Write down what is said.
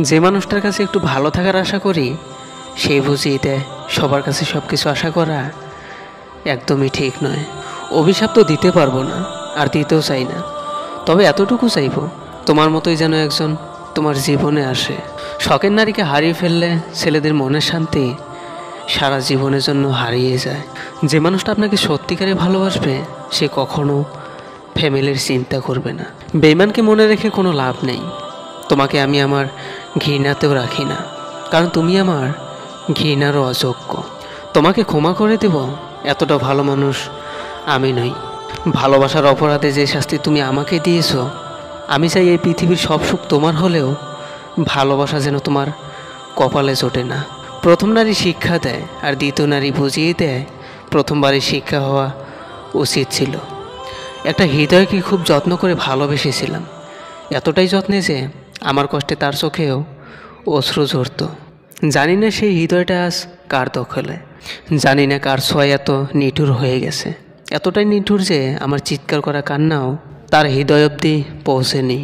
যে মানুষটার কাছে একটু ভালো থাকার আশা করি সেই বুঝিয়ে দেয় সবার কাছে সব কিছু আশা করা একদমই ঠিক নয়। অভিশাপ তো দিতে পারবো না, আর দিতেও চাই না, তবে এতটুকু চাইব তোমার মতোই যেন একজন তোমার জীবনে আসে। শখের নারীকে হারিয়ে ফেললে ছেলেদের মনের শান্তি সারা জীবনের জন্য হারিয়ে যায়। যে মানুষটা আপনাকে সত্যিকারে ভালোবাসবে সে কখনো ফ্যামিলির চিন্তা করবে না। বেঈমানকে মনে রেখে কোনো লাভ নেই। তোমাকে আমি আমার ঘৃণাতেও রাখি না, কারণ তুমি আমার ঘৃণারও অযোগ্য। তোমাকে ক্ষমা করে দেব এতটা ভালো মানুষ আমি নই। ভালোবাসার অপরাধে যে শাস্তি তুমি আমাকে দিয়েছ, আমি চাই এই পৃথিবীর সব সুখ তোমার হলেও ভালোবাসা যেন তোমার কপালে জোটে না। প্রথম নারী শিক্ষা দেয়, আর দ্বিতীয় নারী বুঝিয়ে দেয় প্রথমবারই শিক্ষা হওয়া উচিত ছিল। একটা হৃদয়কে খুব যত্ন করে ভালোবেসেছিলাম, এতটাই যত্নে যে আমার কষ্টে তার চোখেও অশ্রু ঝরত। জানি না সেই হৃদয়টা আজ কার দখলে, জানি না কার ছোঁয়ায় এত নিঠুর হয়ে গেছে, এতটাই নিঠুর যে আমার চিৎকার করা কান্নাও তার হৃদয় অবধি পৌঁছেনি।